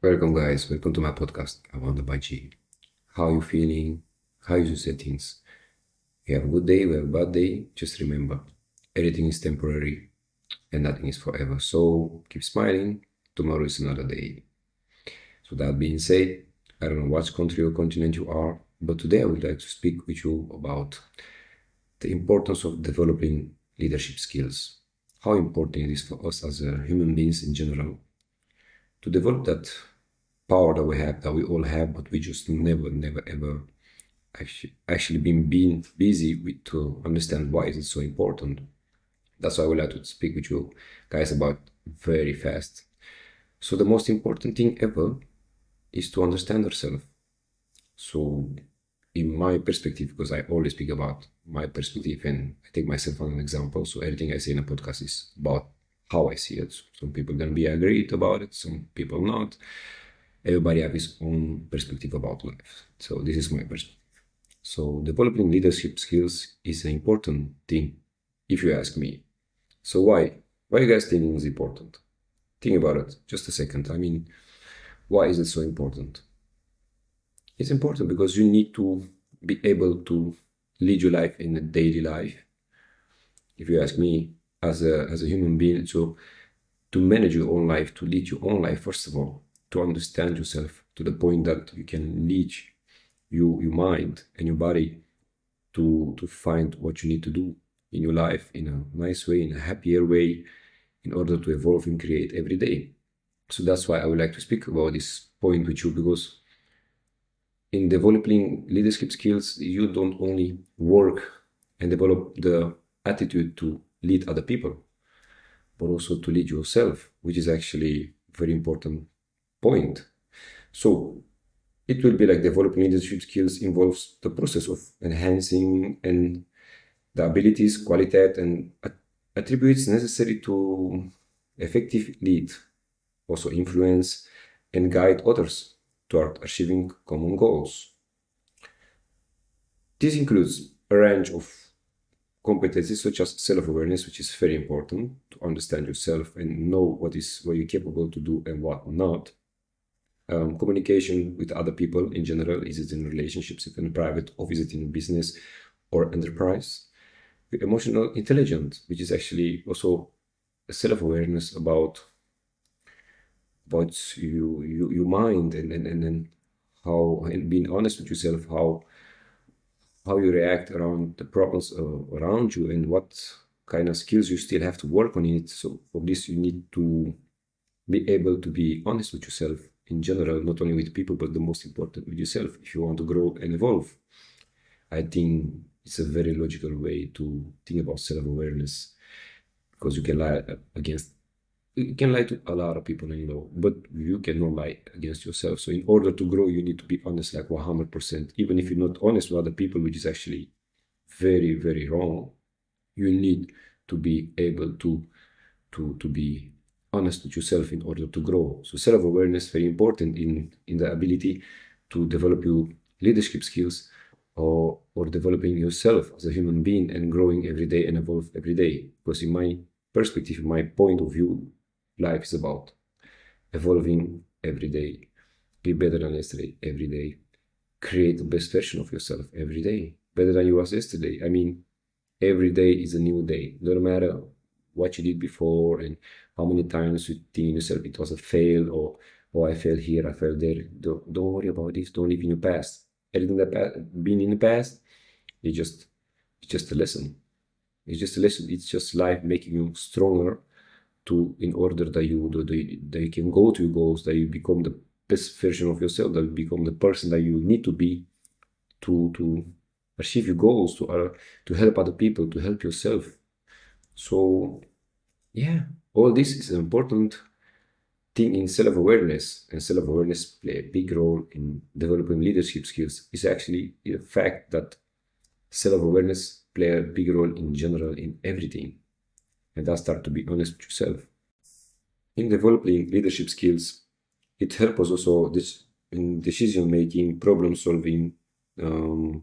Welcome guys, welcome to my podcast. I wonder by G. How you feeling? How you say things? You have a good day, we have a bad day. Just remember, everything is temporary and nothing is forever. So keep smiling. Tomorrow is another day. So that being said, I don't know what country or continent you are, but today I would like to speak with you about the importance of developing leadership skills. How important it is for us as human beings in general to develop that power that we have, that we all have, but we just never, ever actually been being busy with to understand why is it so important. That's why I would like to speak with you guys about very fast. So the most important thing ever is to understand ourselves. So in my perspective, because I always speak about my perspective and I take myself as an example. So everything I say in a podcast is about how I see it. So some people gonna be agreed about it, some people not. Everybody have his own perspective about life. So this is my perspective. So developing leadership skills is an important thing, if you ask me. So why? Why you guys think it's important? Think about it. Just a second. I mean, why is it so important? It's important because you need to be able to lead your life in a daily life. If you ask me, as a human being, so to manage your own life, to lead your own life, first of all, to understand yourself to the point that you can lead your mind and your body to find what you need to do in your life in a nice way, in a happier way, in order to evolve and create every day. So that's why I would like to speak about this point with you, because in developing leadership skills, you don't only work and develop the attitude to lead other people, but also to lead yourself, which is actually a very important point. So it will be like developing leadership skills involves the process of enhancing and the abilities, quality, and attributes necessary to effective lead, also influence and guide others toward achieving common goals. This includes a range of competencies such as self-awareness, which is very important to understand yourself and know what you're capable to do and what not. Communication with other people in general, is it in relationships, if in private, or is it in business or enterprise? Emotional intelligence, which is actually also a self-awareness about your mind and how, and being honest with yourself, how you react around the problems around you and what kind of skills you still have to work on it. So for this you need to be able to be honest with yourself in general, not only with people, but the most important with yourself if you want to grow and evolve. I think it's a very logical way to think about self-awareness, because you can lie to a lot of people, but you cannot lie against yourself. So in order to grow, you need to be honest, like 100%. Even if you're not honest with other people, which is actually very, very wrong, you need to be able to be honest with yourself in order to grow. So self-awareness is very important in the ability to develop your leadership skills, or developing yourself as a human being and growing every day and evolve every day. Because in my perspective, my point of view, life is about evolving every day, be better than yesterday every day, create the best version of yourself every day, better than you was yesterday. I mean, every day is a new day. No matter what you did before and how many times you think yourself it was a fail, or oh, I failed here, I failed there. Don't worry about this. Don't live in your past. Everything that been in the past, it's just a lesson. It's just a lesson. It's just life making you stronger to, in order that that you can go to your goals, that you become the best version of yourself, that you become the person that you need to be to achieve your goals, to help other people, to help yourself. So yeah, all this is an important thing in self-awareness, and self-awareness play a big role in developing leadership skills. It's actually a fact that self-awareness play a big role in general in everything, and that start to be honest with yourself. In developing leadership skills, it helps us also this in decision making, problem solving, um,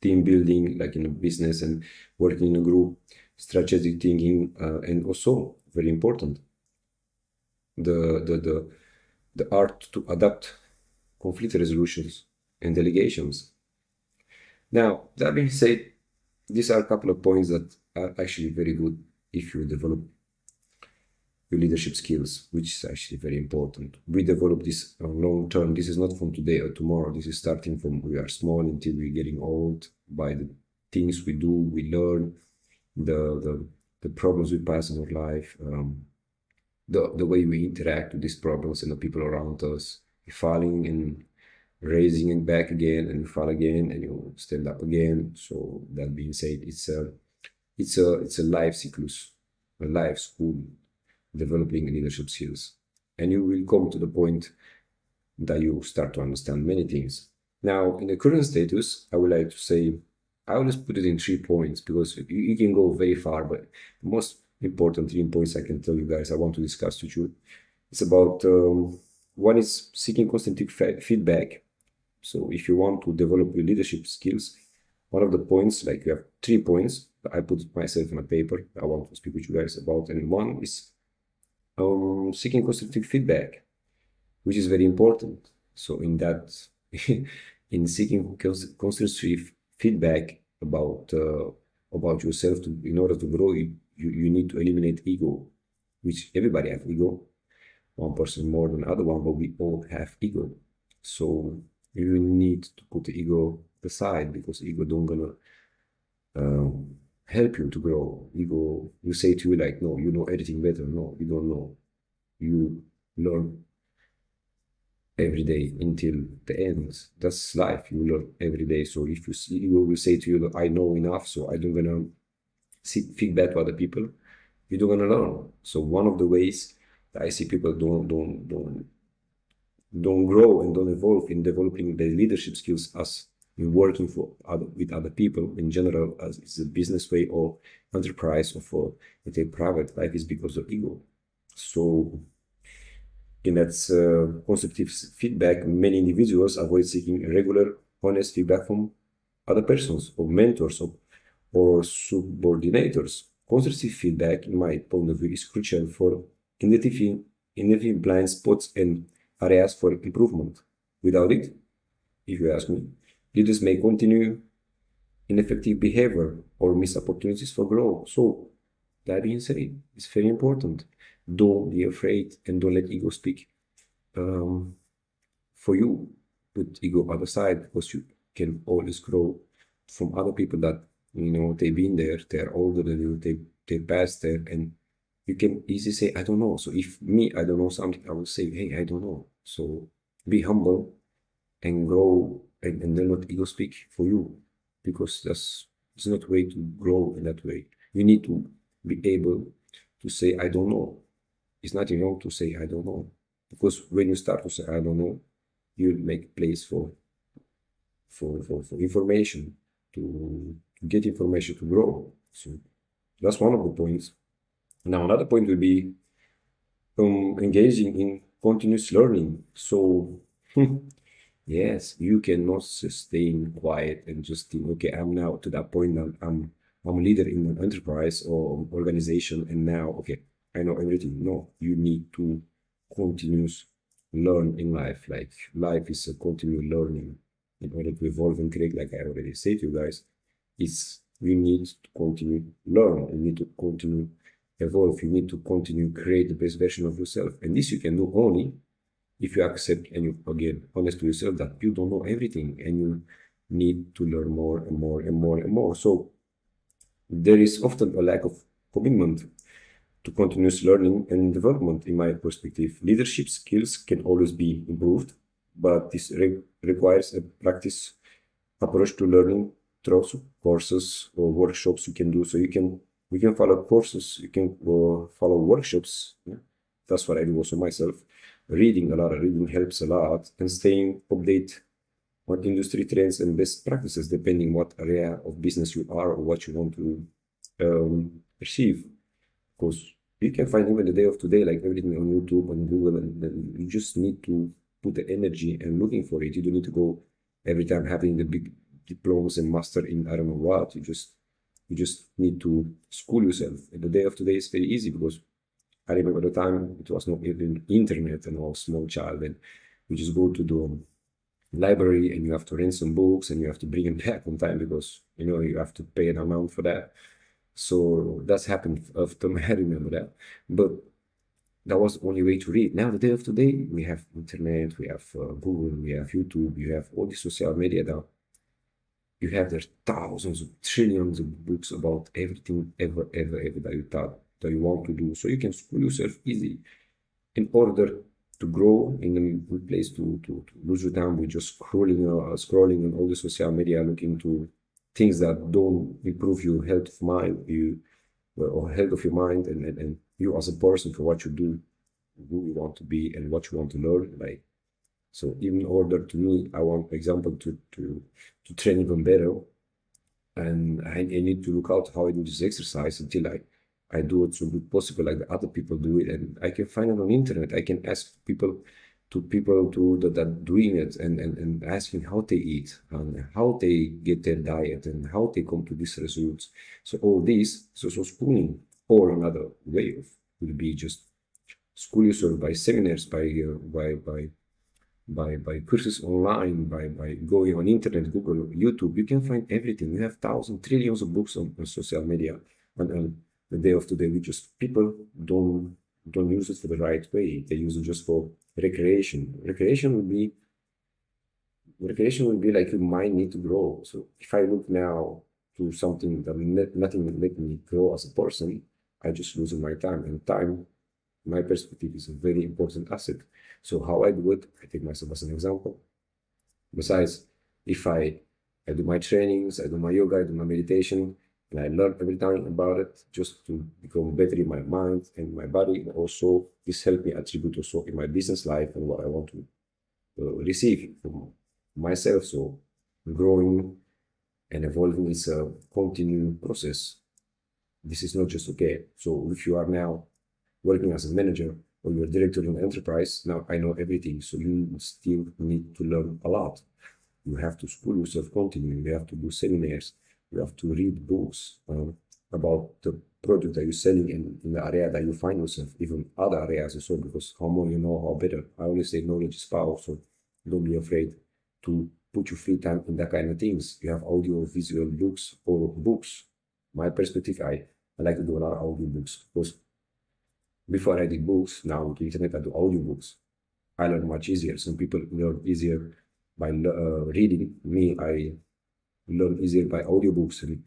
team building, like in a business and working in a group, strategic thinking, and also very important, the the art to adapt, conflict resolutions, and delegations. Now, that being said, these are a couple of points that are actually very good if you develop your leadership skills, which is actually very important. We develop this long term. This is not from today or tomorrow. This is starting from we are small until we're getting old. By the things we do, we learn the problems we pass in our life, the way we interact with these problems and the people around us, falling and raising it back again, and you fall again and you stand up again. So that being said, it's a life cyclus, a life school, developing leadership skills, and you will come to the point that you start to understand many things. Now, in the current status, I would like to say, I always put it in 3 points because you can go very far, but the most important 3 points I can tell you guys I want to discuss with you. It's about one is seeking constructive feedback. So if you want to develop your leadership skills, one of the points, like you have 3 points, I put myself in a paper I want to speak with you guys about, and one is seeking constructive feedback, which is very important. So in that, in seeking constructive feedback about yourself, in order to grow, you need to eliminate ego, which everybody have ego. One person more than the other one, but we all have ego. So you need to put the ego aside, because ego don't gonna help you to grow. Ego will say to you like, no, you know everything better. No, you don't know. You learn every day until the end. That's life. You learn every day. So if you see, ego will say to you, I know enough, so I don't gonna seek feedback to other people. You don't gonna learn. So one of the ways that I see people don't grow and don't evolve in developing their leadership skills as in working with other people in general, as it's a business way or enterprise or for a private life, is because of ego. So in that constructive feedback, many individuals avoid seeking regular, honest feedback from other persons or mentors or subordinators. Constructive feedback, in my point of view, is crucial for identifying blind spots and areas for improvement. Without it, if you ask me, leaders may continue ineffective behavior or miss opportunities for growth. So, that being said, it's very important. Don't be afraid and don't let ego speak for you. Put ego other side, because you can always grow from other people that, they've been there, they're older than you, they passed there, and you can easily say, I don't know. So if I don't know something, I will say, hey, I don't know. So be humble and grow, and then let ego speak for you, because it's not way to grow in that way. You need to be able to say, I don't know. It's nothing wrong to say, I don't know. Because when you start to say, I don't know, you'll make place for information, to get information to grow. So that's one of the points. Now, another point will be engaging in continuous learning. So, yes, you cannot sustain quiet and just think, okay, I'm now to that point that I'm a leader in an enterprise or organization, and now, okay, I know everything. No, you need to continuous learn in life. Like life is a continuous learning. In order to evolve and create, like I already said to you guys, you need to continue learn. You need to continue evolve. You need to continue create the best version of yourself. And this you can do only if you accept and you, again, honest to yourself that you don't know everything and you need to learn more and more and more and more. So there is often a lack of commitment to continuous learning and development, in my perspective. Leadership skills can always be improved, but this requires a practice approach to learning through courses or workshops you can do. So you can follow courses, you can follow workshops. Yeah? That's what I do also myself. Reading helps a lot, and staying update on industry trends and best practices, depending what area of business you are or what you want to achieve. Because you can find even the day of today, like everything on YouTube and Google, and you just need to put the energy and looking for it. You don't need to go every time having the big diplomas and master in I don't know what. You just need to school yourself. And the day of today is very easy because I remember the time it was not even internet and I was a small child, and you just go to the library and you have to rent some books and you have to bring them back on time because you have to pay an amount for that. So that's happened often. I remember that, but that was the only way to read. Now, the day of today, we have internet, we have Google, we have YouTube, you have all the social media now. You have there thousands of trillions of books about everything ever that you thought that you want to do. So you can school yourself easy in order to grow in a place to lose your time with just scrolling on all the social media, looking to things that don't improve your health of mind, or health of your mind, and you as a person for what you do, who you want to be, and what you want to learn. Like, so in order to me, I want, for example, to train even better, and I need to look out how I do this exercise until I do it so good possible, like the other people do it, and I can find it on internet. I can ask people that are doing it, and asking how they eat and how they get their diet and how they come to these results. So all this, so schooling, or another way of would be just school yourself by seminars, by courses online, by going on internet, Google, YouTube. You can find everything. You have thousands, trillions of books on social media. And the day of today, we just people don't use it for the right way. They use it just for recreation. Recreation would be like your mind need to grow. So if I look now to something that nothing will make me grow as a person, I just losing my time. And time, my perspective, is a very important asset. So how I do it, I take myself as an example. Besides, if I do my trainings, I do my yoga, I do my meditation, and I learn every time about it just to become better in my mind and my body. And also, this helps me attribute also in my business life and what I want to receive from myself. So growing and evolving is a continuing process. This is not just okay. So if you are now working as a manager or you're a director in an enterprise, now I know everything. So you still need to learn a lot. You have to school yourself continuing. You have to do seminars. You have to read books about the product that you're selling in the area that you find yourself, even other areas as well, because how more you know, how better. I always say knowledge is power, so don't be afraid to put your free time in that kind of things. You have audio, visual books or books. My perspective, I like to do a lot of audio books because before I did books, now with the internet, I do audiobooks. I learn much easier. Some people learn easier by reading. Me, I learn easier by audiobooks. And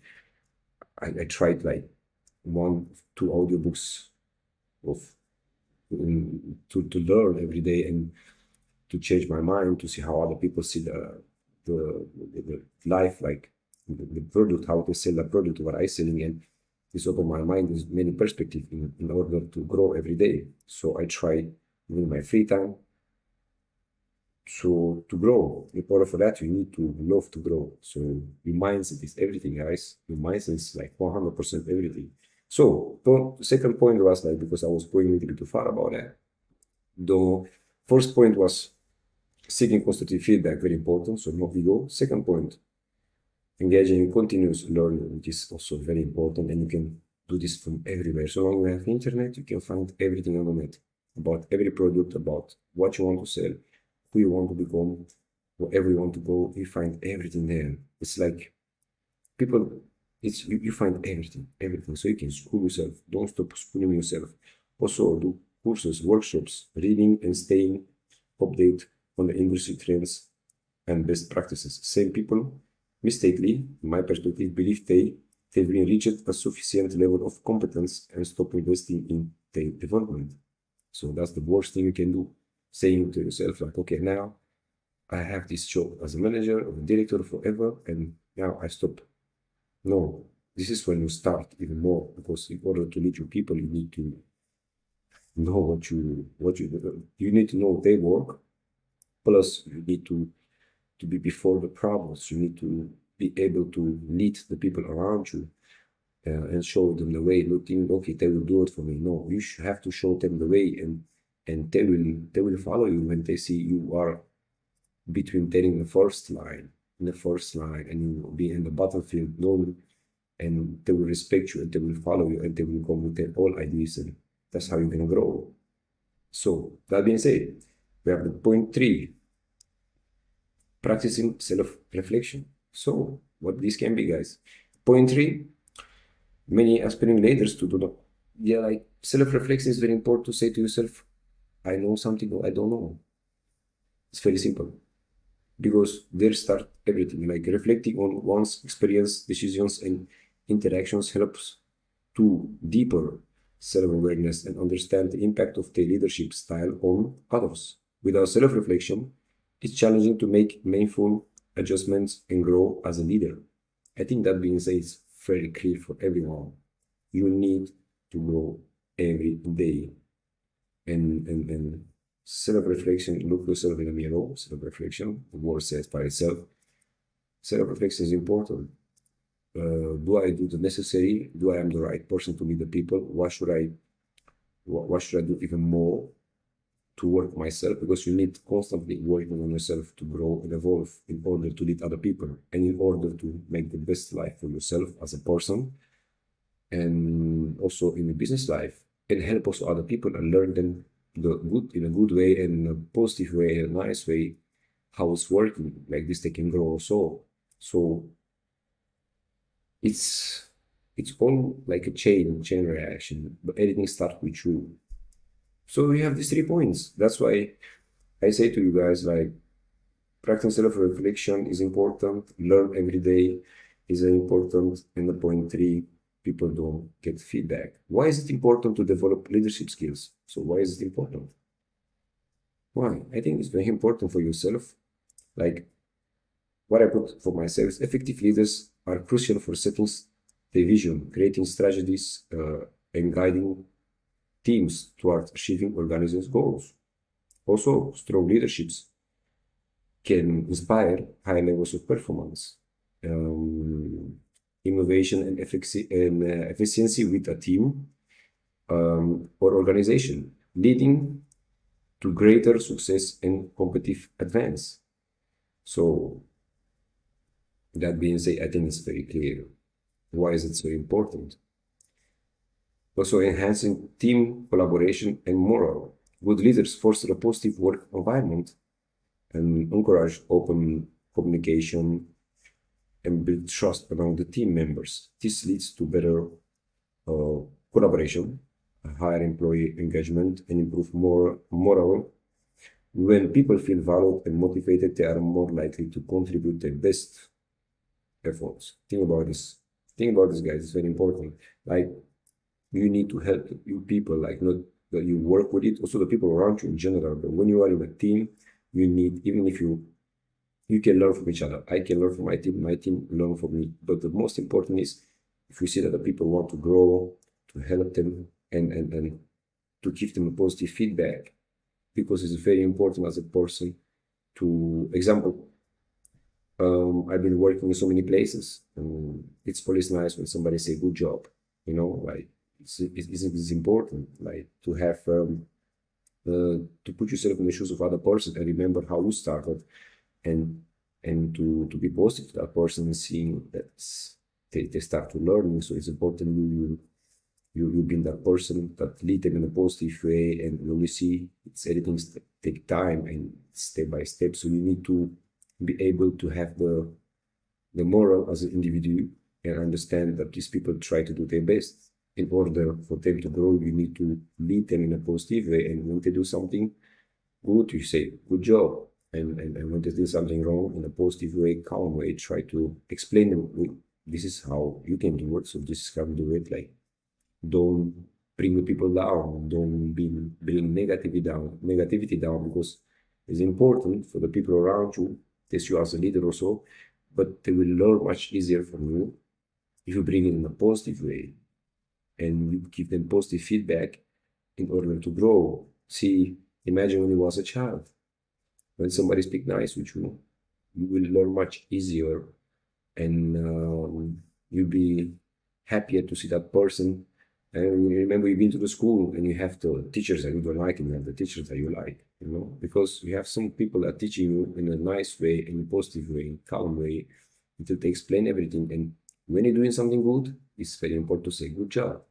I tried like 1, 2 audiobooks of to learn every day and to change my mind, to see how other people see the life, like the product, how they sell the product, what I selling, and this opened my mind is many perspectives in order to grow every day. So I try in my free time to grow. In order for that, you need to love to grow. So your mindset is everything, guys. Your mindset is like 100% everything. So the second point was like, because I was going a little bit too far about that. The first point was seeking constructive feedback, very important. So no ego. Second point, engaging in continuous learning, which is also very important, and you can do this from everywhere. So long as you have internet, you can find everything on the net about every product, about what you want to sell, who you want to become, wherever you want to go. You find everything there. It's like people, you find everything. So you can school yourself. Don't stop schooling yourself. Also do courses, workshops, reading and staying update on the industry trends and best practices. Same people mistakenly, in my perspective, believe they've reached a sufficient level of competence and stop investing in their development. So that's the worst thing you can do. Saying to yourself, like, okay, now I have this job as a manager or a director forever, and now I stop. No, this is when you start even more, because in order to lead your people, you need to know you need to know their work. Plus, you need to be before the problems. You need to be able to lead the people around you and show them the way. Not think, okay, they will do it for me. No, you have to show them the way, and they will follow you when they see you are between in the first line, and you will be in the battlefield, known, and they will respect you, and they will follow you, and they will come with their own ideas, That's how you're going to grow. So that being said, we have the point 3, practicing self-reflection. So what this can be, guys? Point 3, many aspiring leaders to do that. Yeah, like self-reflection is very important to say to yourself, I know something or I don't know. It's very simple because there start everything. Like reflecting on one's experience, decisions, and interactions helps to deeper self-awareness and understand the impact of their leadership style on others. Without self-reflection, it's challenging to make meaningful adjustments and grow as a leader. I think that being said is very clear for everyone. You need to grow every day. And self-reflection, look yourself in the mirror, self-reflection, the word says by itself. Self-reflection is important. Do I do the necessary? Do I am the right person to lead the people? What should I do even more to work myself? Because you need constantly working on yourself to grow and evolve in order to lead other people and in order to make the best life for yourself as a person and also in the business life, and help also other people and learn them the good in a good way and in a positive way, in a nice way, how it's working. Like this, they can grow also. So it's all like a chain reaction, but everything starts with you. So we have these 3 points. That's why I say to you guys, like, practicing self-reflection is important. Learn every day is important. And the point 3, people don't get feedback. Why is it important to develop leadership skills? So why is it important? Why? I think it's very important for yourself. Like what I put for myself is effective leaders are crucial for setting the vision, creating strategies, and guiding teams towards achieving organization's goals. Also, strong leaderships can inspire high levels of performance, innovation, and efficiency with a team or organization, leading to greater success and competitive advance. So, that being said, I think it's very clear. Why is it so important? Also, enhancing team collaboration and morale. Good leaders foster a positive work environment and encourage open communication and build trust among the team members. This leads to better collaboration, higher employee engagement, and improved morale. When people feel valued and motivated, they are more likely to contribute their best efforts. Think about this. Think about this, guys. It's very important. Like, you need to help you people, like not that you work with it, also the people around you in general. But when you are in a team, you need, even if you can learn from each other. I can learn from my team learn from me. But the most important is if you see that the people want to grow, to help them and to give them a positive feedback, because it's very important as a person to, example, I've been working in so many places, and it's always nice when somebody say good job, like it's important, like to have to put yourself in the shoes of other person and remember how you started, and to be positive to that person and seeing that they start to learn. So it's important you being that person that lead them in a positive way, and when you see it's everything take time and step by step. So you need to be able to have the moral as an individual and understand that these people try to do their best. In order for them to grow, you need to lead them in a positive way, and when they do something good, you say good job, and when they do something wrong, in a positive way, calm way, try to explain them, this is how you can do it, so this is how you do it. Like, don't bring the people down, don't bring negativity down, because it's important for the people around you, test you as a leader also, but they will learn much easier from you if you bring it in a positive way and you give them positive feedback in order to grow. See, imagine when you was a child, when somebody speak nice with you, you will learn much easier, and you'll be happier to see that person. And you remember you've been to the school and you have the teachers that you don't like, and you have the teachers that you like, because you have some people that are teaching you in a nice way, in a positive way, in a calm way, until they explain everything. And when you're doing something good, it's very important to say good job.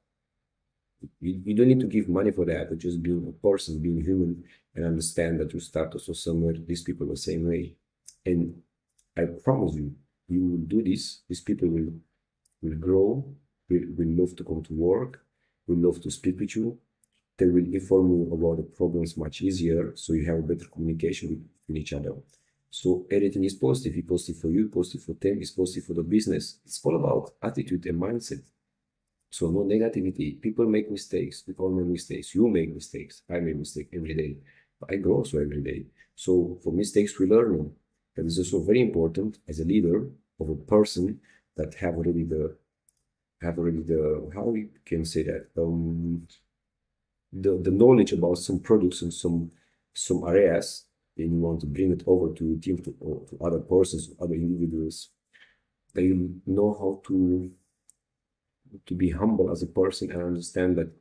You don't need to give money for that, but just being a person, being human, and understand that you start also somewhere. These people are the same way, and I promise you, you will do this. These people will grow, will love to come to work, will love to speak with you. They will inform you about the problems much easier, so you have a better communication with each other. So everything is positive. It's positive for you, positive for them, it's positive for the business. It's all about attitude and mindset. So no negativity. People make mistakes. We all make mistakes. You make mistakes. I make mistakes every day. I grow also every day. So for mistakes, we learn. That is also very important as a leader of a person that have already the how we can say that the knowledge about some products and some areas, and you want to bring it over to your team, to other persons, other individuals. They know how to be humble as a person and understand that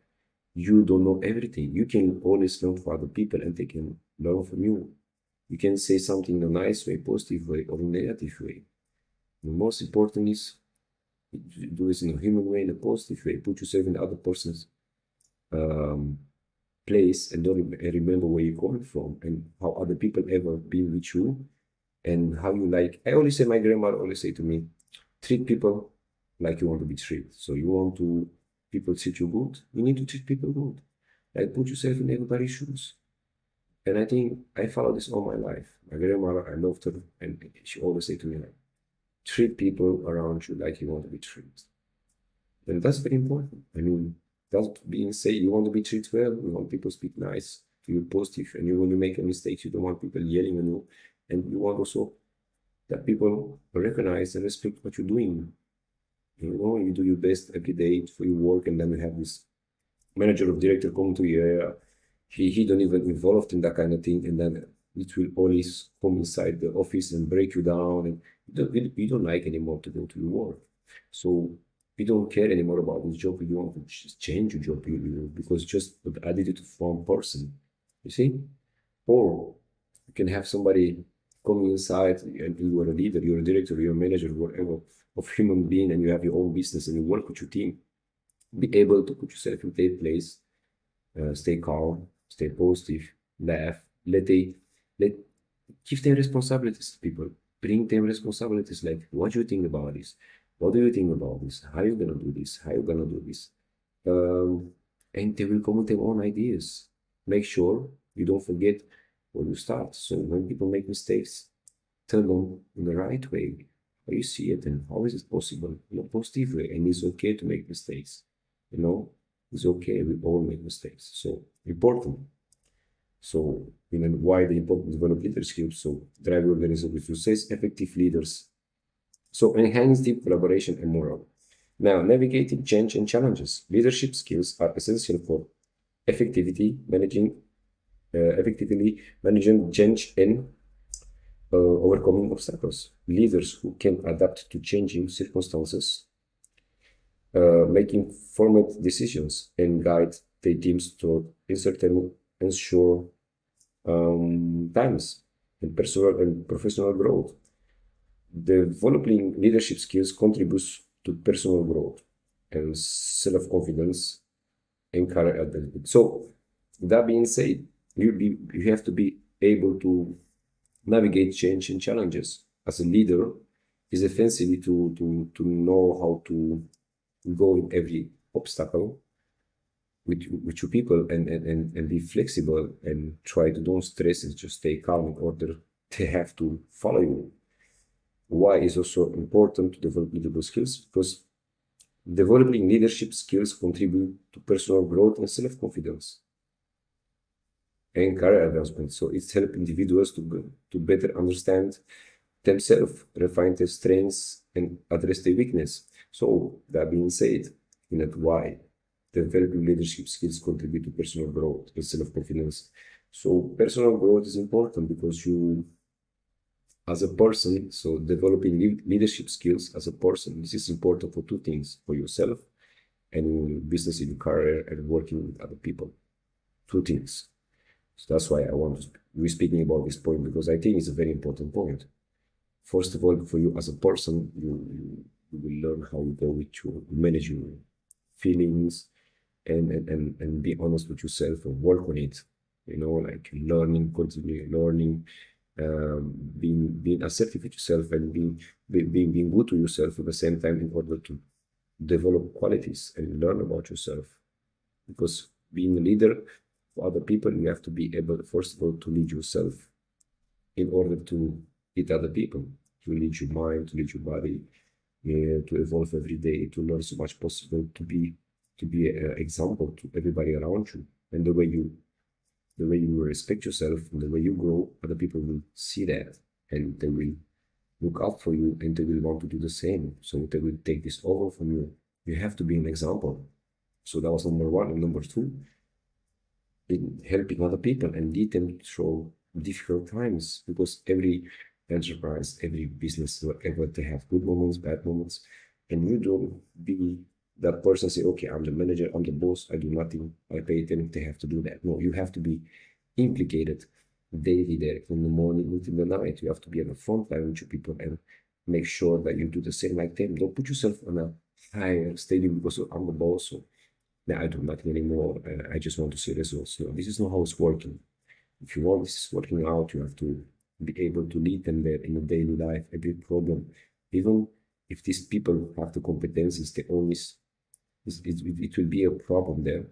you don't know everything. You can always learn from other people and they can learn from you. You can say something in a nice way, positive way, or in a negative way. The most important is do this in a human way, in a positive way. Put yourself in the other person's um, place and don't remember where you're coming from and how other people ever been with you and how you like. I always say, my grandmother always say to me, treat people like you want to be treated. So you want to people treat you good, you need to treat people good. Like put yourself in everybody's shoes. And I think I follow this all my life. My grandmother, I loved her, and she always say to me like, treat people around you like you want to be treated. And that's very important. I mean, that being said, you want to be treated well, you want people to speak nice to you, positive, and you when you make a mistake, you don't want people yelling on you, and you want also that people recognize and respect what you're doing. You know, you do your best every day for your work, and then you have this manager or director come to you. He don't even involved in that kind of thing, and then it will always come inside the office and break you down, and you don't like anymore to go to your work. So you don't care anymore about this job. You want to just change your job because just the attitude of one person, you see, or you can have somebody coming inside and you are a leader, you're a director, you're a manager, whatever of human being, and you have your own business and you work with your team. Be able to put yourself in their place, stay calm, stay positive, laugh, let give them responsibilities, people. Bring them responsibilities like what do you think about this? What do you think about this? How you gonna do this? How you gonna do this? Um, and they will come with their own ideas. Make sure you don't forget where you start. So when people make mistakes, tell them in the right way how you see it and how is it possible in a positive way. And it's okay to make mistakes. You know, it's okay. We all make mistakes. So important. So, why the important develop leadership skills? So, drive organization with success, effective leaders. So, enhance deep collaboration and morale. Now, navigating change and challenges. Leadership skills are essential for effectively managing change and overcoming obstacles. Leaders who can adapt to changing circumstances, making formed decisions, and guide their teams toward uncertain, ensure times and personal and professional growth. Developing leadership skills contributes to personal growth and self-confidence and career advancement. So that being said, you have to be able to navigate change and challenges. As a leader, is essentially to know how to go in every obstacle with your people and be flexible and try to don't stress and just stay calm in order they have to follow you. Why is also important to develop leadership skills? Because developing leadership skills contribute to personal growth and self-confidence and career advancement. So it's help individuals to better understand themselves, refine their strengths, and address their weakness. So that being said, why developing leadership skills contribute to personal growth and self-confidence. So personal growth is important because you, as a person, so developing leadership skills as a person, this is important for two things, for yourself and in your business, in your career, and working with other people. Two things. So that's why I want to be speaking about this point, because I think it's a very important point. First of all, for you as a person, you will learn how you go with you manage your feelings and be honest with yourself and work on it. Like learning, continually learning, being assertive with yourself, and being good to yourself at the same time in order to develop qualities and learn about yourself. Because being a leader for other people, you have to be able, first of all, to lead yourself in order to lead other people, to lead your mind, to lead your body, to evolve every day, to learn so much possible, to be an example to everybody around you. And the way you respect yourself and the way you grow, other people will see that, and they will look out for you, and they will want to do the same. So they will take this over from you. You have to be an example. So that was number one. And number two, in helping other people and lead them through difficult times, because every enterprise, every business, whatever, they have good moments, bad moments, and you don't be that person say, okay, I'm the manager, I'm the boss, I do nothing, I pay them, they have to do that. No, you have to be implicated daily there, from the morning until the night. You have to be on the front line with your people and make sure that you do the same like them. Don't put yourself on a higher stadium because I'm the boss. So now I do nothing anymore. I just want to see results. No, this is not how it's working. If you want this is working out, you have to be able to lead them there in a daily life, every problem. Even if these people have the competencies, they always, it will be a problem there.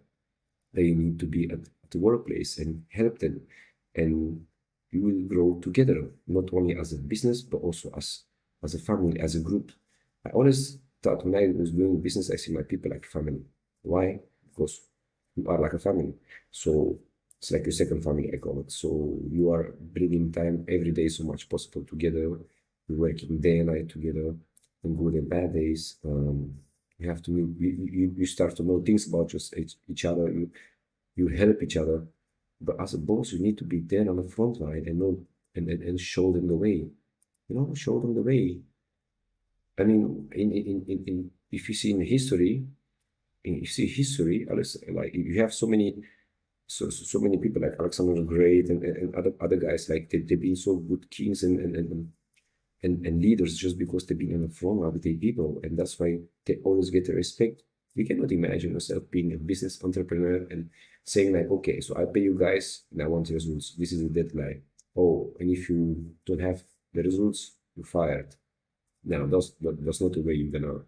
They need to be at the workplace and help them. And you will grow together, not only as a business, but also as a family, as a group. I always thought when I was doing business, I see my people like family. Why? Because you are like a family. So it's like your second family, I call it. So you are bringing time every day so much possible together. You're working day and night together in good and bad days. You have to you start to know things about just each other. You help each other. But as a boss, you need to be there on the front line and know and show them the way. Show them the way. I mean, if you see in history, if you see history, like you have so many people like Alexander the Great and other guys, like they've been so good kings and leaders just because they've been in the front line with the people, and that's why they always get the respect. You cannot imagine yourself being a business entrepreneur and saying like, okay, so I pay you guys and I want the results. This is the deadline. Oh, and if you don't have the results, you're fired. Now that's not the way you're gonna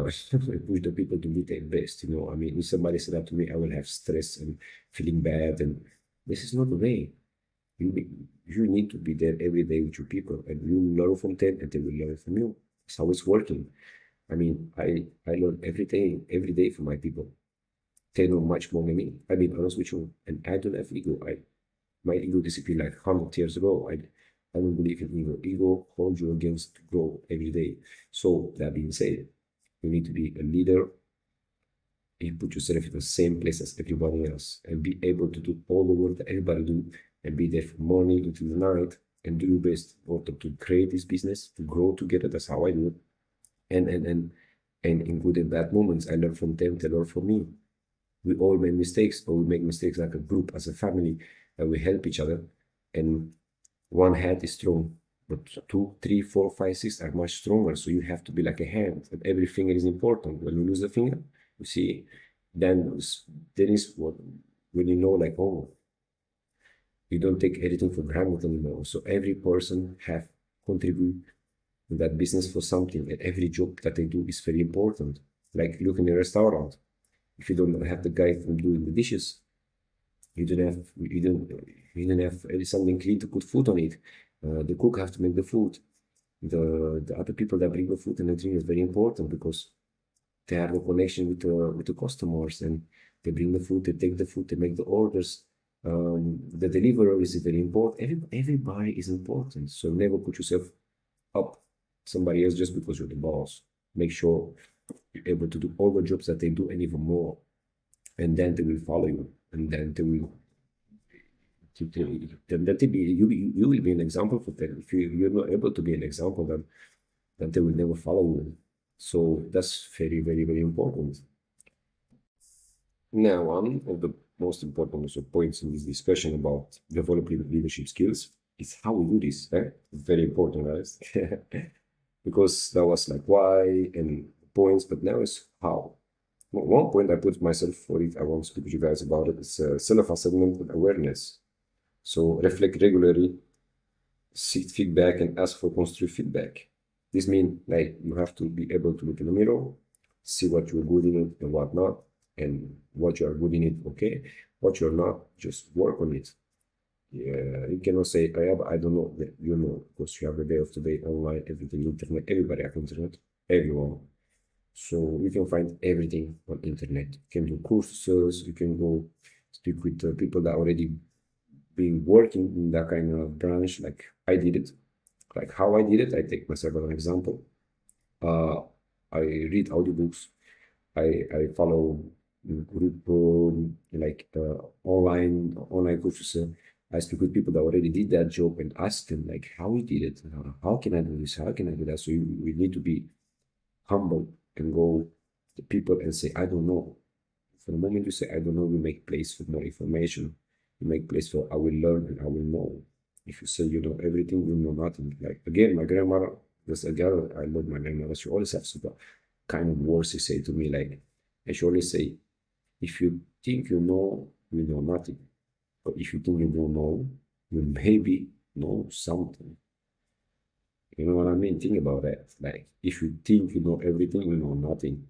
push the people to be their best. I mean, if somebody said that to me, I will have stress and feeling bad, and this is not the way. You need to be there every day with your people, and you learn from them, and they will learn from you. That's how it's working. I mean, I learn every day from my people. They know much more than me. I'll be honest with you, and I don't have ego. My ego disappeared like 100 years ago. I don't believe in ego. Ego holds you against to grow every day. So that being said, you need to be a leader. You put yourself in the same place as everybody else and be able to do all the work that everybody do and be there from morning until the night and do your best in order to create this business, to grow together. That's how I do it. And in good and bad moments, I learn from them, they learn from me. We all make mistakes, but we make mistakes like a group, as a family, and we help each other. And one hand is strong, but two, three, four, five, six are much stronger. So you have to be like a hand, and every finger is important. When you lose a finger, you see, then is what when you know, like, oh, you don't take everything for granted anymore. So every person have contribute to that business for something, and every job that they do is very important. Like look in a restaurant, if you don't have the guy from doing the dishes, you don't have something clean to put food on it. The cook have to make the food. The other people that bring the food and the drink is very important because they have a connection with the customers, and they bring the food, they take the food, they make the orders. The deliverer is very important. Everybody is important. So never put yourself up somebody else just because you're the boss. Make sure you're able to do all the jobs that they do and even more, and then they will follow you, and then they will. Then you will be an example for them. If you're not able to be an example, then they will never follow you. So that's very, very, very important. Now, one of the most important also points in this discussion about developing leadership skills is how we do this. Very important, guys. Because that was like why and points, but now it's how. One point I put myself for it, I want to speak with you guys about it, is self-assessment and awareness. So reflect regularly, seek feedback, and ask for constructive feedback. This means like you have to be able to look in the mirror, see what you're good in it and what not, and what you are good in it, okay. What you're not, just work on it. Yeah, you cannot say, I don't know. You know, because you have the day of today online, everything, internet, everybody have internet, everyone. So you can find everything on internet. You can do courses, you can go speak with people that already been working in that kind of branch, like I did it. Like how I did it, I take myself as an example. Uh, I read audiobooks. I follow group like online courses. I speak with people that already did that job and ask them like how we did it. How can I do this? How can I do that? So we need to be humble and go to people and say I don't know. For the moment you say I don't know, you make place for more information. You make place for I will learn and I will know. If you say you know everything, you know nothing. Like again, my grandmother, there's a girl, I love my grandmother. She always has super kind of words to say to me, like, and she always say, if you think you know nothing. But if you think you don't know, you maybe know something. You know what I mean? Think about that. Like, if you think you know everything, you know nothing.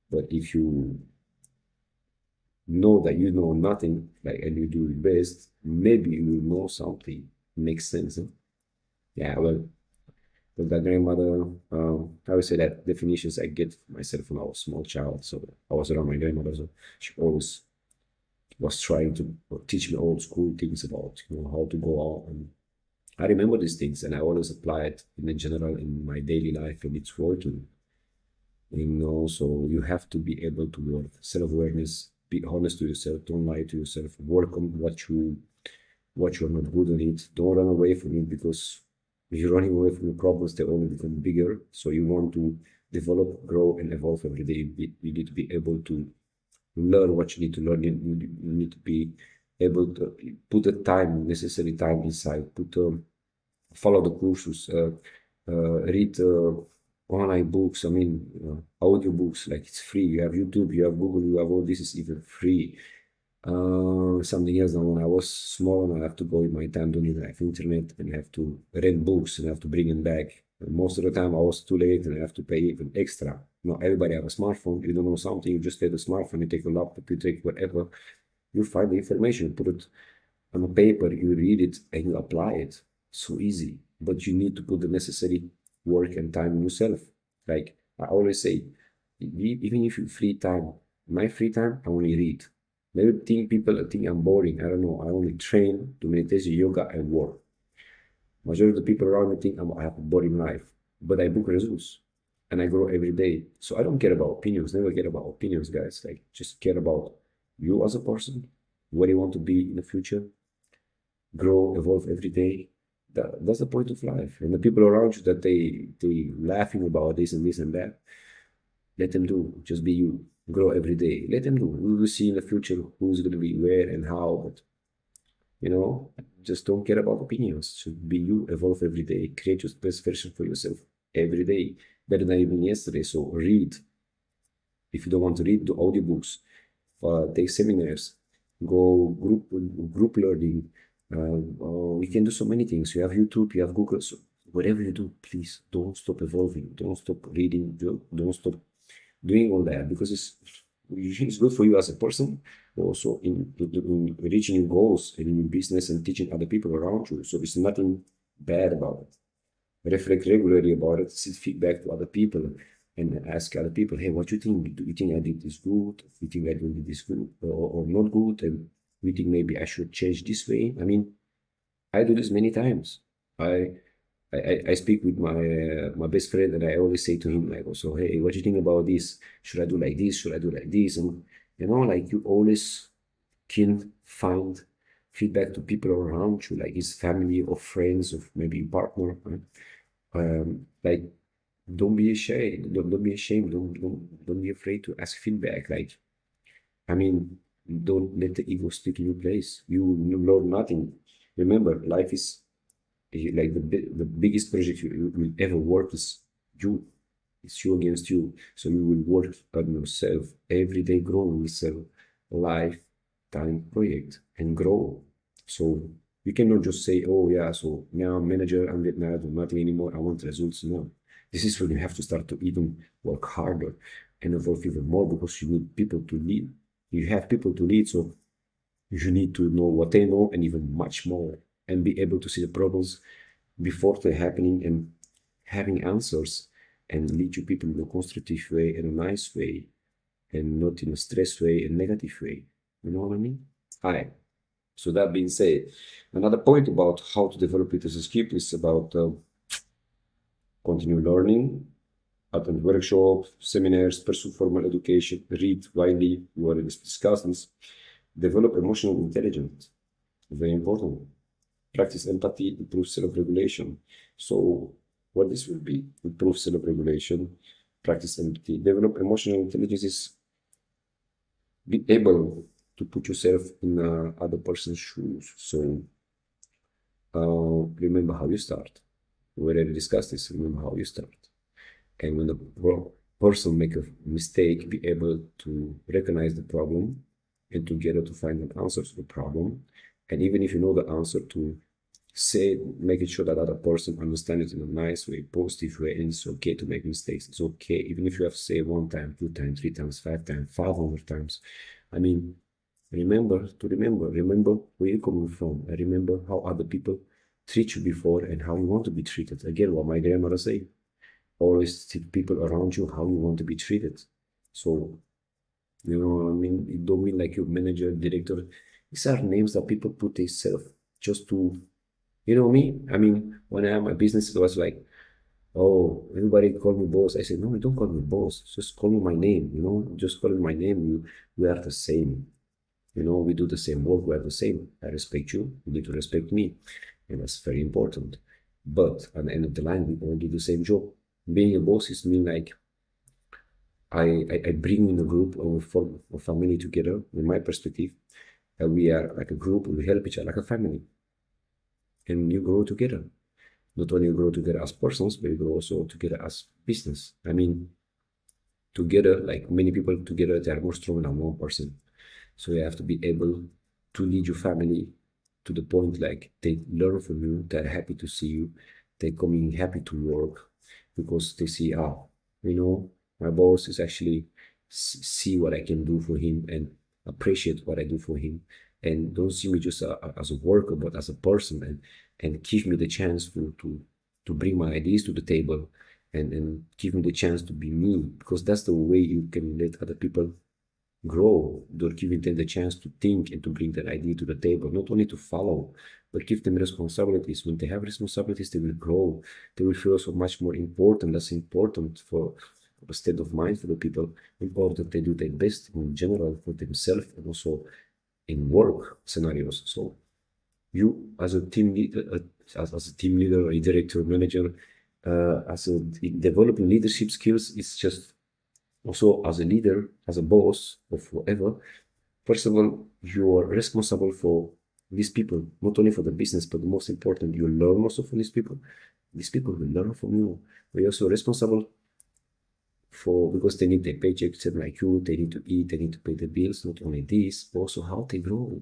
But if you know that you know nothing, like, and you do your best, maybe you will know something. Makes sense. Huh? Yeah, well, the grandmother, I would say that definitions I get myself when I was a small child. So I was around my grandmother, so she always was trying to teach me old school things about, how to go out. And I remember these things, and I always apply it in the general in my daily life, and it's working. So you have to be able to work self-awareness, be honest to yourself, don't lie to yourself, work on what you're not good at it. Don't run away from it, because if you're running away from the problems, they only become bigger. So you want to develop, grow, and evolve every day. You need to be able to learn what you need to learn. You need to be able to put the time, necessary time inside, follow the courses, read online books. I mean, audio books, like it's free. You have YouTube, you have Google, you have all this is even free. Something else, when I was small, and I have to go in my time, don't even have internet, and have to rent books and have to bring them back. And most of the time I was too late and I have to pay even extra. Not everybody have a smartphone. You don't know something, you just take the smartphone, you take a laptop, you take whatever, you find the information, put it on a paper, you read it, and you apply it. So easy. But you need to put the necessary work and time in yourself. Like I always say, even if you free time, my free time, I only read. Maybe people think I'm boring. I don't know. I only train, do meditation, yoga, and work. Majority of the people around me think I have a boring life, but I book results and I grow every day. So I don't care about opinions. Never care about opinions, guys. Like just care about you as a person, where you want to be in the future, grow, evolve every day. That's the point of life. And the people around you that they laughing about this and this and that, let them do. Just be you. Grow every day. Let them do. We will see in the future who's going to be where and how. But you know, just don't care about opinions. Should be you. Evolve every day. Create your best version for yourself every day, better than even yesterday. So read. If you don't want to read, do audiobooks, take seminars, go group learning. We can do so many things. You have YouTube, you have Google. So whatever you do, please don't stop evolving. Don't stop reading. Don't stop doing all that, because it's good for you as a person, also in reaching your goals and in your business and teaching other people around you. So it's nothing bad about it. Reflect regularly about it, seek feedback to other people, and ask other people, hey, what you think? Do you think I did this good? Do you think I did this good or not good? And we think maybe I should change this way. I mean, I do this many times. I I speak with my best friend, and I always say to him like, also, hey, what do you think about this? Should I do like this? Should I do like this? And like you always can find feedback to people around you, like his family or friends or maybe partner. Right? Like don't be ashamed. Don't be ashamed. Don't be afraid to ask feedback. Like I mean, don't let the ego stick in your place. You learn nothing. Remember, life is like the biggest project you will ever work is you. It's you against you. So you will work on yourself every day, growing yourself, lifetime project and grow. So you cannot just say, oh yeah, so now I'm manager, I'm getting mad, I'm nothing anymore, I want results. No. This is when you have to start to even work harder and evolve even more because you need people to lead. You have people to lead, so you need to know what they know and even much more and be able to see the problems before they're happening and having answers and lead your people in a constructive way, in a nice way, and not in a stress way, a negative way. You know what I mean? Hi. So that being said, another point about how to develop it as a skill is about continue learning, attend workshops, seminars, pursue formal education, read widely, we already discussed this, develop emotional intelligence, very important. Practice empathy, improve self-regulation. So what this will be, improve self-regulation, practice empathy, develop emotional intelligence is be able to put yourself in other person's shoes. So remember how you start. We already discussed this, remember how you start. And when the person make a mistake, be able to recognize the problem and together to find an answer to the problem. And even if you know the answer, to say, making sure that other person understands it in a nice way, positive way, and it's okay to make mistakes. It's okay, even if you have to say 1 time, 2 times, 3 times, 5 times, 500 times. I mean, remember where you're coming from, and remember how other people treat you before and how you want to be treated. Again, what my grandmother say, always treat people around you how you want to be treated. So, you know what I mean? It don't mean like your manager, director. These are names that people put themselves just to, you know me? I mean, when I had my business, it was like, oh, everybody call me boss. I said, no, don't call me boss. Just call me my name, you know? Just call me my name. We are the same. You know, we do the same work. We are the same. I respect you. You need to respect me. And that's very important. But at the end of the line, we all do the same job. Being a boss is mean like I bring in a group of family together, in my perspective. We are like a group, we help each other like a family. And you grow together. Not only you grow together as persons, but you grow also together as business. I mean, together, like many people together, they are more strong than one person. So you have to be able to lead your family to the point like they learn from you, they're happy to see you, they're coming happy to work because they see, you know, my boss is actually see what I can do for him and appreciate what I do for him and don't see me just as a worker, but as a person and give me the chance to bring my ideas to the table and give me the chance to be me because that's the way you can let other people grow. You're giving them the chance to think and to bring their idea to the table, not only to follow, but give them responsibilities. When they have responsibilities, they will grow. They will feel so much more important. That's important for a state of mind for the people in order that they do their best in general for themselves and also in work scenarios. So you as a team leader, as a team leader, or a director, manager, as a developing leadership skills, it's just also as a leader, as a boss of whatever, first of all, you are responsible for these people, not only for the business, but most important, you learn also from these people. These people will learn from you. But you're also responsible for, because they need their paychecks and like you, they need to eat, they need to pay the bills, not only this, but also how they grow.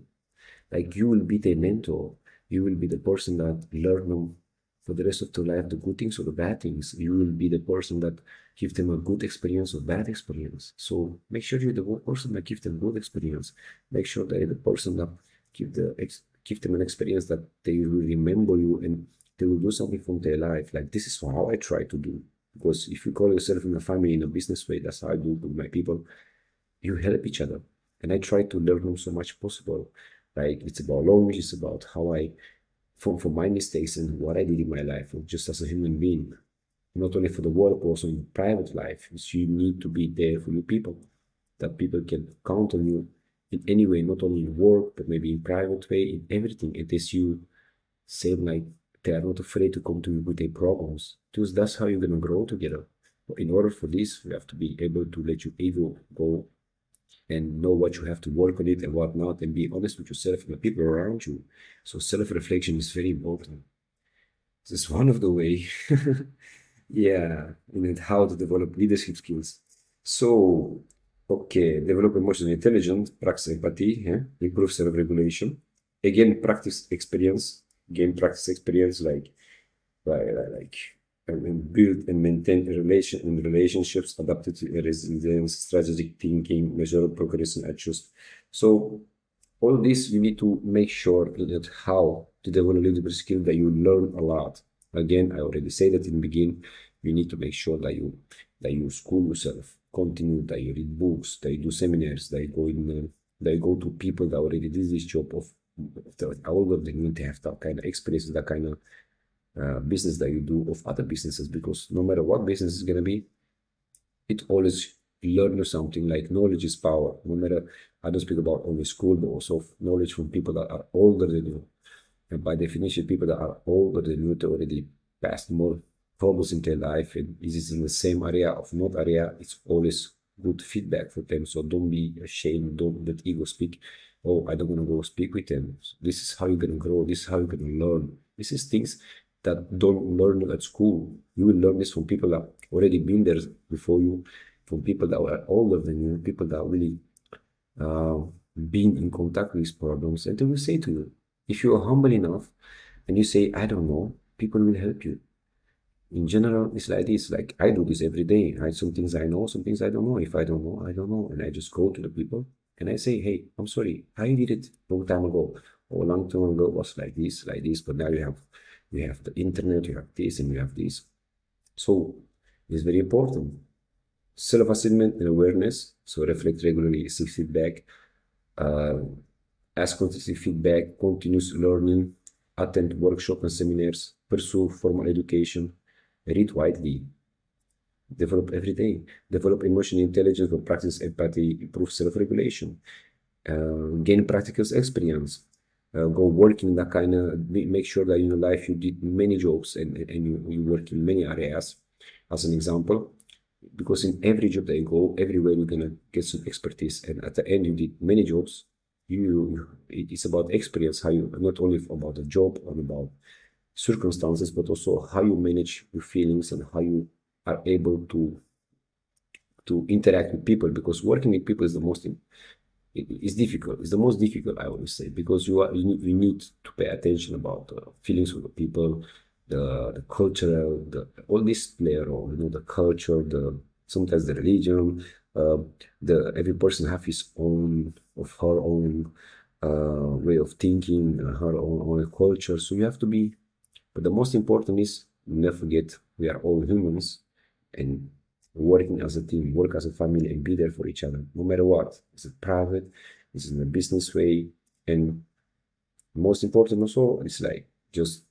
Like you will be their mentor. You will be the person that learn them for the rest of their life, the good things or the bad things. You will be the person that give them a good experience or bad experience. So make sure you're the person that give them good experience. Make sure that you're the person that give them an experience that they will remember you and they will do something from their life. Like this is how I try to do. Because if you call yourself in a family in a business way, that's how I do with my people. You help each other. And I try to learn them so much possible. Like it's about language, it's about how I from my mistakes and what I did in my life, just as a human being, not only for the work, but also in private life. Is you need to be there for your people, that people can count on you in any way, not only in work, but maybe in private way, in everything. It is you same like they are not afraid to come to you with their problems. Because that's how you're gonna grow together. But in order for this, you have to be able to let your ego go and know what you have to work on it and what not, and be honest with yourself and the people around you. So self-reflection is very important. This is one of the way. Yeah, and how to develop leadership skills. So, okay, develop emotional intelligence, practice empathy, yeah, improve self-regulation. Again, practice experience. Gain practice experience like and build and maintain a relation in relationships, adapted to resilience, strategic thinking, measure progress and adjust. So all this you need to make sure that how to develop leadership skill that you learn a lot. Again, I already said that in the beginning, you need to make sure that you school yourself, continue that you read books, that you do seminars, that you go to people that already did this job of all of them need to have that kind of experience, that kind of business that you do of other businesses, because no matter what business is going to be, it always learn something. Like knowledge is power. No matter, I don't speak about only school, but also knowledge from people that are older than you. And by definition, people that are older than you, they already passed more problems in their life, and this is in the same area of not area. It's always good feedback for them. So don't be ashamed. Don't let ego speak. Oh, I don't want to go speak with them. This is how you're gonna grow. This is how you're gonna learn. This is things that don't learn at school. You will learn this from people that already been there before you, from people that are older than you, people that really uh, been in contact with these problems, and they will say to you, if you are humble enough and you say, I don't know, people will help you. In general, it's like this. Like I do this every day. Some things I know, some things I don't know. If I don't know, I don't know. And I just go to the people and I say, hey, I'm sorry, I did it long time ago. Or a long time ago was like this, but now you have the internet, you have this and you have this. So it's very important. Self-assessment and awareness. So reflect regularly, seek feedback, uh, ask continuous feedback, continuous learning, attend workshops and seminars, pursue formal education, read widely, develop every day, develop emotional intelligence or practice empathy, improve self-regulation, gain practical experience, go work in that kind of, make sure that in your life you did many jobs and you work in many areas, as an example, because in every job that you go, everywhere you're gonna get some expertise, and at the end you did many jobs. It's about experience, how you, not only about the job or about circumstances, but also how you manage your feelings and how you are able to interact with people, because working with people is the most it's difficult. It's the most difficult, I always say, because you need to pay attention about the feelings of the people, the cultural, all this play a role. You know, the culture, the sometimes the religion, uh, the every person have his own of her own way of thinking, her own culture. So you have to be. But the most important is never forget we are all humans, and working as a team, work as a family, and be there for each other, no matter what. Is it private? Is it in a business way? And most important also, it's like just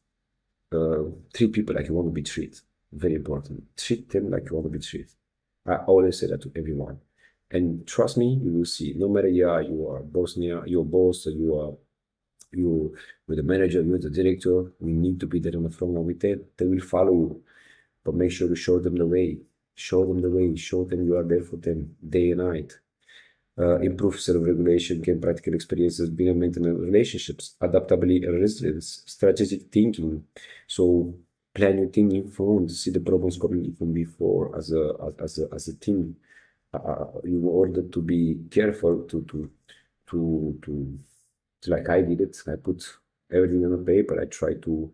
treat people like you want to be treated. Very important. Treat them like you want to be treated. I always say that to everyone. And trust me, you will see. No matter you are Bosnia, your boss, you with the manager, you with the director, we need to be there on the front line with them. They will follow you, but make sure you show them the way. Show them the way. Show them you are there for them day and night. Improve self-regulation, gain practical experiences, build and maintain relationships, adaptability and resilience, strategic thinking. So plan your thing in front, see the problems coming even before as a team. In order to be careful to like I did it. I put everything on the paper. I try to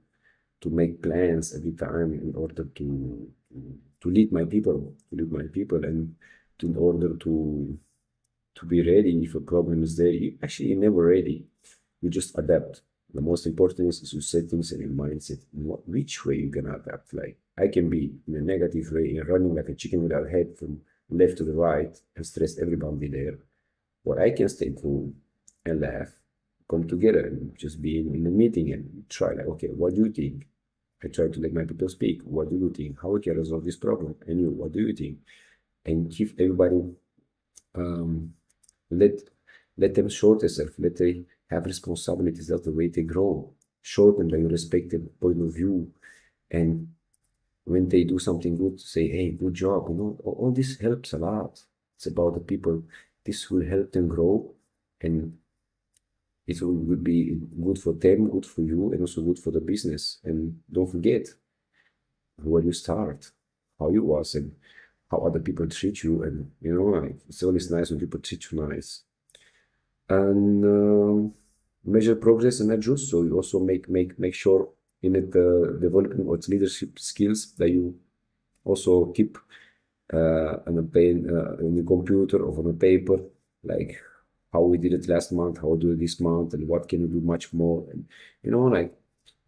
make plans every time in order to lead my people, and in order to be ready if a problem is there. Actually, you're never ready. You just adapt. The most important is you set things in your mindset. Which way you're gonna adapt? Like I can be in a negative way, running like a chicken without head from left to the right and stress everybody there. Or I can stay cool and laugh, come together and just be in a meeting and try like, okay, what do you think? I try to let my people speak. What do you think? How we can resolve this problem? And you, what do you think? And give everybody um, let let them show themselves. Let they have responsibilities. That's the way they grow. Show them that you respect their point of view. And when they do something good, say, hey, good job. You know, all this helps a lot. It's about the people. This will help them grow, and it will be good for them, good for you, and also good for the business. And don't forget where you start. how you was and how other people treat you. And you know, like it's always nice when people treat you nice. And measure progress and adjust. So you also make sure in the development of leadership skills that you also keep on a pen, on the computer or on a paper, like how we did it last month, how we do it this month, and what can we do much more. And you know, like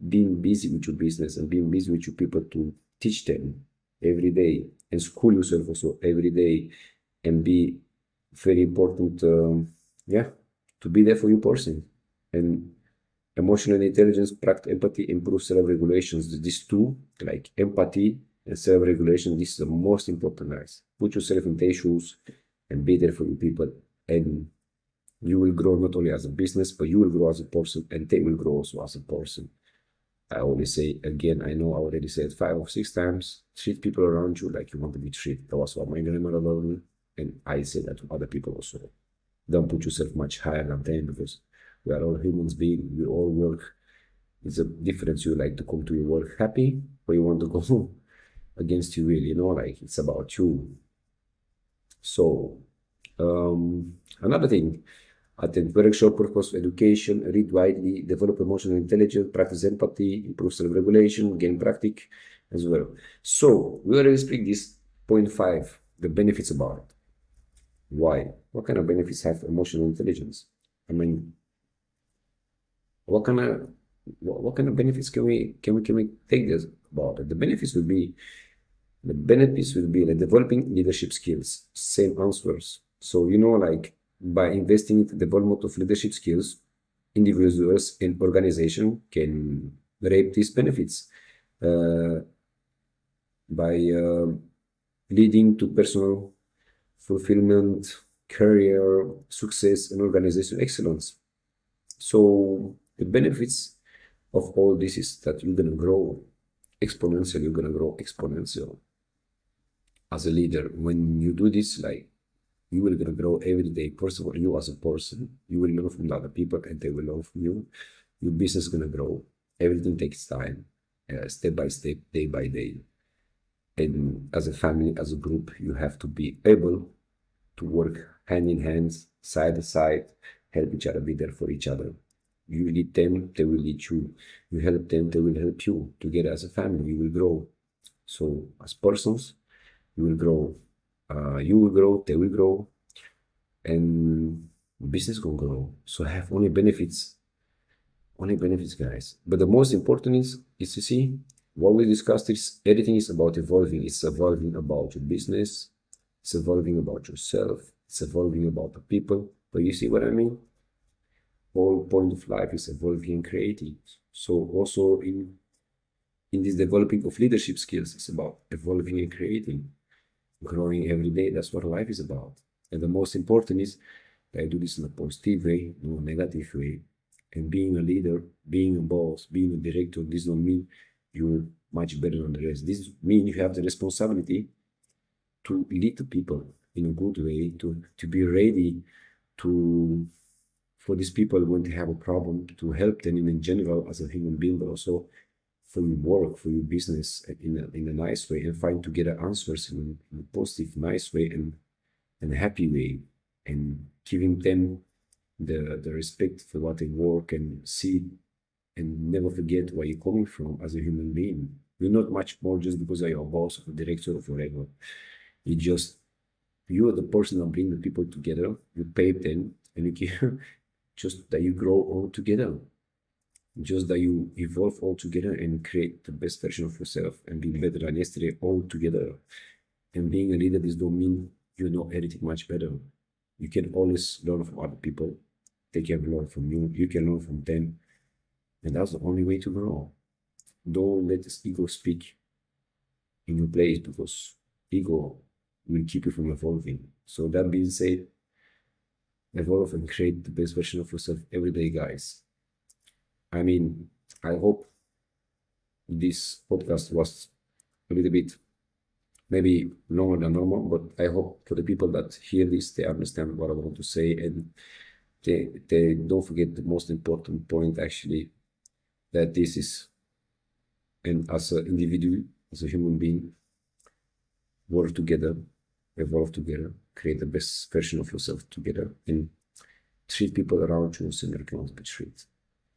being busy with your business and being busy with your people to teach them every day and school yourself also every day and be very important. Yeah, to be there for your person and emotional intelligence, practice empathy, improve self-regulations. These two, like empathy and self-regulation, this is the most important, guys. Put yourself in their shoes and be there for your people. And you will grow not only as a business, but you will grow as a person and they will grow also as a person. I always say, again, I know I already said 5 or 6 times, treat people around you like you want to be treated. That was what my grandmother told me. And I say that to other people also. Don't put yourself much higher than them because we are all humans beings. We all work. It's a difference. You like to come to your work happy or you want to go home against your will, you know, like it's about you. So, another thing, attend workshop, purpose education, read widely, develop emotional intelligence, practice empathy, improve self-regulation, gain practice as well. So, we already speak this point 5, the benefits about it. Why? What kind of benefits have emotional intelligence? I mean, what kind of what kind of benefits can we take this about it? The benefits will be like developing leadership skills. Same answers. So you know, like by investing in the development of leadership skills, individuals and organization can reap these benefits uh, by leading to personal fulfillment, career success, and organization excellence. So the benefits of all this is that you're gonna grow exponential. You're gonna grow exponential as a leader. When you do this, like you will gonna grow every day. First of all, you as a person, you will learn from the other people, and they will learn from you. Your business is gonna grow. Everything takes time, step by step, day by day. And as a family, as a group, you have to be able to work hand in hand, side by side, help each other, be there for each other. You lead them, they will lead you. You help them, they will help you. Together as a family, you will grow. So as persons, you will grow. You will grow, they will grow, and business will grow. So have only benefits, guys. But the most important is to see what we discussed is everything is about evolving. It's evolving about your business, it's evolving about yourself, it's evolving about the people. But you see what I mean? Whole point of life is evolving and creating. So also in this developing of leadership skills, it's about evolving and creating, growing every day. That's what life is about. And the most important is that I do this in a positive way, no negative way. And being a leader, being a boss, being a director, this don't mean you're much better than the rest. This means you have the responsibility to lead the people in a good way, to be ready to for these people when they have a problem, to help them in general as a human being, but also for your work, for your business in a nice way, and find together answers in a positive, nice way and a happy way, and giving them the respect for what they work and see and never forget where you're coming from as a human being. You're not much more just because you're a boss or a director or whatever. You just you're the person that bring the people together. You pay them, and you care just that you grow all together, just that you evolve all together and create the best version of yourself and be better than yesterday all together. And being a leader, this don't mean you know everything much better. You can always learn from other people. They can learn from you. You can learn from them. And that's the only way to grow. Don't let this ego speak in your place because ego will keep you from evolving. So that being said, evolve and create the best version of yourself every day, guys. I mean, I hope this podcast was a little bit maybe longer than normal, but I hope for the people that hear this, they understand what I want to say and they don't forget the most important point actually, that this is, and as an individual, as a human being, work together, evolve together, create the best version of yourself together, and treat people around you as you want to be treated.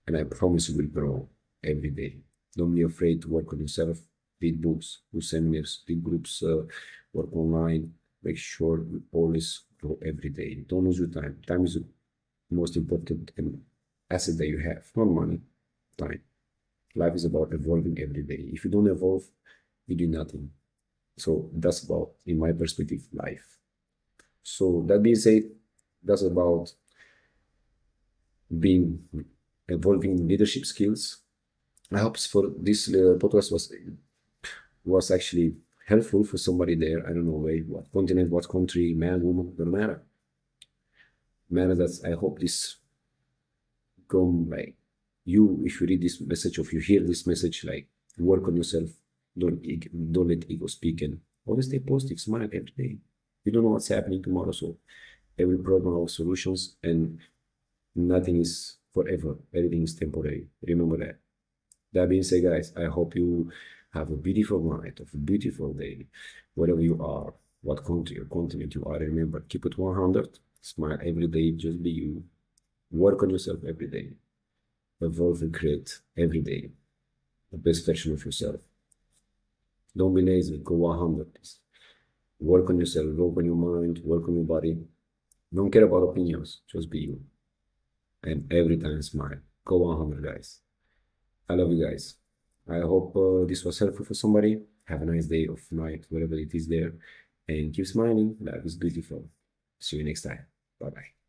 And I promise you will grow every day. Don't be afraid to work on yourself. Read books, do seminars, read groups, work online. Make sure you always grow every day. Don't lose your time. Time is the most important asset that you have, not money, time. Life is about evolving every day. If you don't evolve, you do nothing. So that's about, in my perspective, life. So that being said, that's about being evolving leadership skills. I hope for this podcast was actually helpful for somebody there. I don't know where, what continent, what country, man, woman, doesn't matter. Matter that I hope this come like you, if you read this message or if you hear this message, like work on yourself. Don't let ego speak and always stay positive, smile every day. You don't know what's happening tomorrow, so every problem has solutions and nothing is forever. Everything is temporary. Remember that. That being said, guys, I hope you have a beautiful night, of a beautiful day, wherever you are, what country or continent you are. Remember, keep it 100. Smile every day. Just be you. Work on yourself every day. Evolve and create every day the best version of yourself. Don't be lazy. Go 100. Work on yourself. Work on your mind. Work on your body. Don't care about opinions. Just be you. And every time smile. Go 100, guys. I love you guys. I hope this was helpful for somebody. Have a nice day or night, wherever it is there. And keep smiling. Life is beautiful. See you next time. Bye-bye.